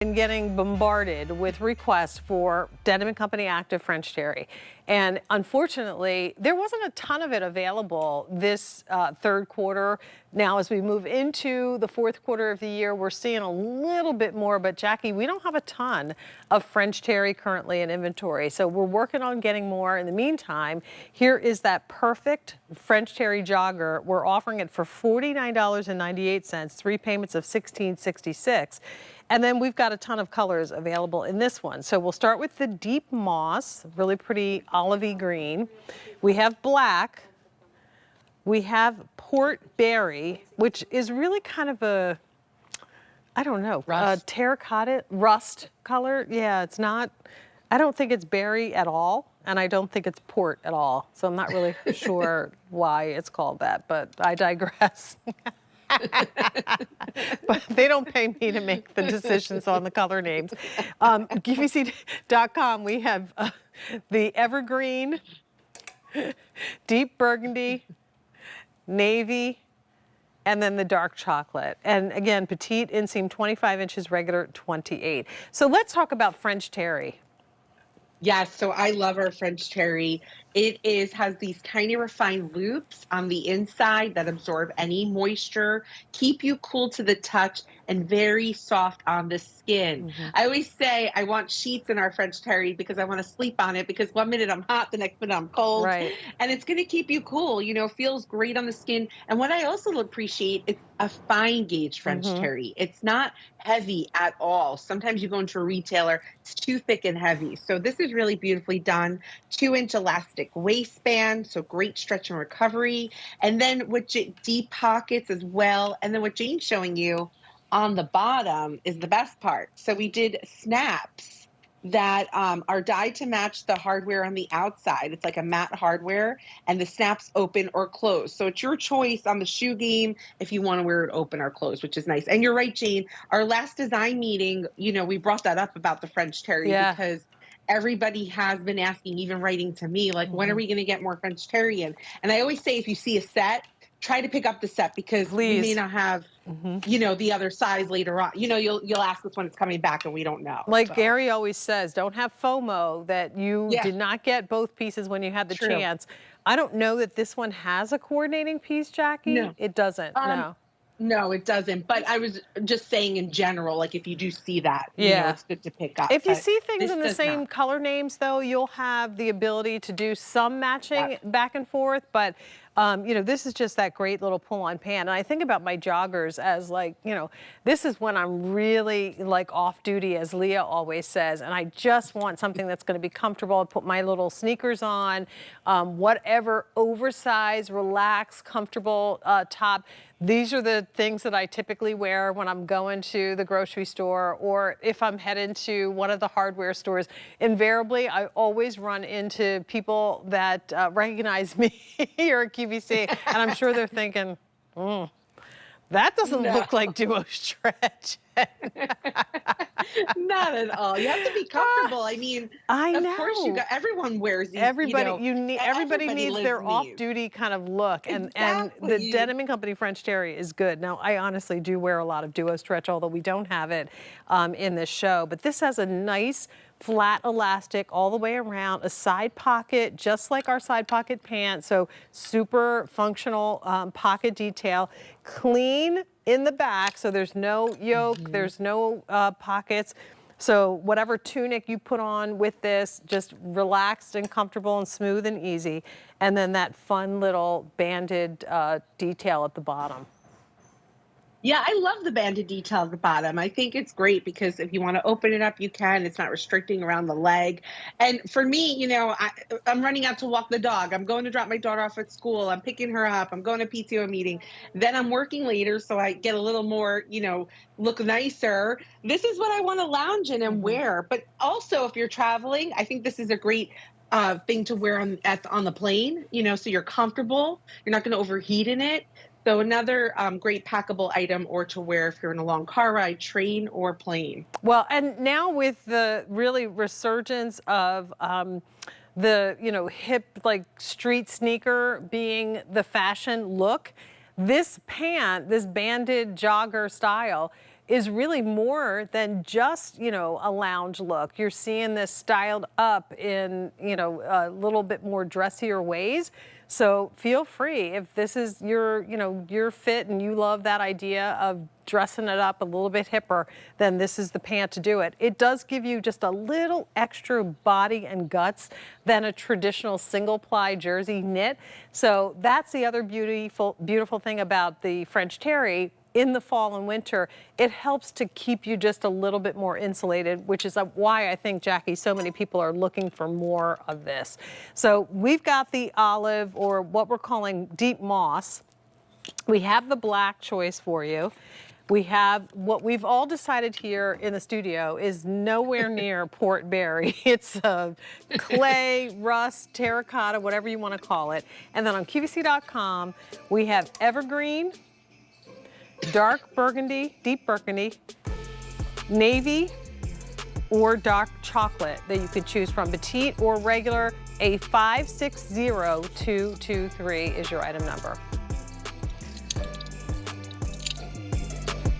Been getting bombarded with requests for Denim & Company Active French Terry. And unfortunately, there wasn't a ton of it available this third quarter. Now, as we move into the fourth quarter of the year, we're seeing a little bit more. But Jackie, we don't have a ton of French Terry currently in inventory. So we're working on getting more. In the meantime, here is that perfect French Terry jogger. We're offering it for $49.98, 3 payments of $16.66. And then we've got a ton of colors available in this one. So we'll start with the deep moss, really pretty olivey green. We have black. We have port berry, which is really kind of a, I don't know, a terracotta rust color. Yeah, it's not, I don't think it's berry at all. And I don't think it's port at all. So I'm not really sure why it's called that, but I digress. But they don't pay me to make the decisions on the color names. QVC.com, we have the evergreen, deep burgundy, navy, and then the dark chocolate. And again, petite inseam 25 inches, regular 28. So let's talk about French Terry. Yes, so I love our French Terry. Has these tiny refined loops on the inside that absorb any moisture, keep you cool to the touch, and very soft on the skin. I always say I want sheets in our French Terry because I want to sleep on it, because one minute I'm hot, the next minute I'm cold. Right. And it's going to keep you cool, feels great on the skin. And what I also appreciate, it's a fine gauge French Terry. It's not heavy at all. Sometimes you go into a retailer, it's too thick and heavy. So this is really beautifully done. 2-inch elastic waistband, so great stretch and recovery. And then with deep pockets as well. And then what Jane's showing you on the bottom is the best part. So we did snaps that are dyed to match the hardware on the outside. It's like a matte hardware, and the snaps open or close. So it's your choice on the shoe game if you want to wear it open or closed, which is nice. And you're right, Jane, our last design meeting, we brought that up about the French Terry because everybody has been asking, even writing to me, like, when are we going to get more French Terry in? And I always say, if you see a set, try to pick up the set, because we may not have, the other size later on. You'll ask us when it's coming back and we don't know. Like Gary always says, don't have FOMO that you did not get both pieces when you had the chance. I don't know that this one has a coordinating piece, Jackie. No. It doesn't, no. No, it doesn't. But I was just saying in general, like, if you do see that, it's good to pick up. If you see things in the same color names, though, you'll have the ability to do some matching back and forth. But, this is just that great little pull-on pant. And I think about my joggers as, like, this is when I'm really, like, off-duty, as Leah always says. And I just want something that's going to be comfortable. I put my little sneakers on, whatever oversized, relaxed, comfortable top. These are the things that I typically wear when I'm going to the grocery store, or if I'm heading to one of the hardware stores. Invariably, I always run into people that recognize me here at QVC, and I'm sure they're thinking, that doesn't look like Duo Stretch. Not at all. You have to be comfortable. I mean, of course everyone wears these. Everybody needs their off-duty kind of look, and the Denim & Company French Terry is good. Now, I honestly do wear a lot of Duo Stretch, although we don't have it in this show. But this has a nice flat elastic all the way around, a side pocket, just like our side pocket pants. So super functional pocket detail, clean in the back, so there's no yoke, there's no pockets. So whatever tunic you put on with this, just relaxed and comfortable and smooth and easy. And then that fun little banded detail at the bottom. Yeah, I love the banded detail at the bottom. I think it's great because if you want to open it up, you can. It's not restricting around the leg. And for me, I'm running out to walk the dog. I'm going to drop my daughter off at school. I'm picking her up. I'm going to PTO meeting. Then I'm working later, so I get a little more, look nicer. This is what I want to lounge in and wear. But also, if you're traveling, I think this is a great thing to wear on the plane, so you're comfortable. You're not going to overheat in it. So another great packable item, or to wear if you're in a long car ride, train, or plane. Well, and now with the really resurgence of the hip, like, street sneaker being the fashion look, this pant, this banded jogger style, is really more than just, you know, a lounge look. You're seeing this styled up in, you know, a little bit more dressier ways. So feel free, if this is your, you know, your fit and you love that idea of dressing it up a little bit hipper, then this is the pant to do it. It does give you just a little extra body and guts than a traditional single ply jersey knit. So that's the other beautiful thing about the French Terry. In the fall and winter, it helps to keep you just a little bit more insulated, which is why I think, Jackie, so many people are looking for more of this. So we've got the olive, or what we're calling deep moss. We have the black choice for you. We have what we've all decided here in the studio is nowhere near Port Berry. It's clay, rust, terracotta, whatever you want to call it. And then on QVC.com, we have evergreen, dark burgundy, deep burgundy, navy, or dark chocolate that you could choose from. Petite or regular, A560223 is your item number.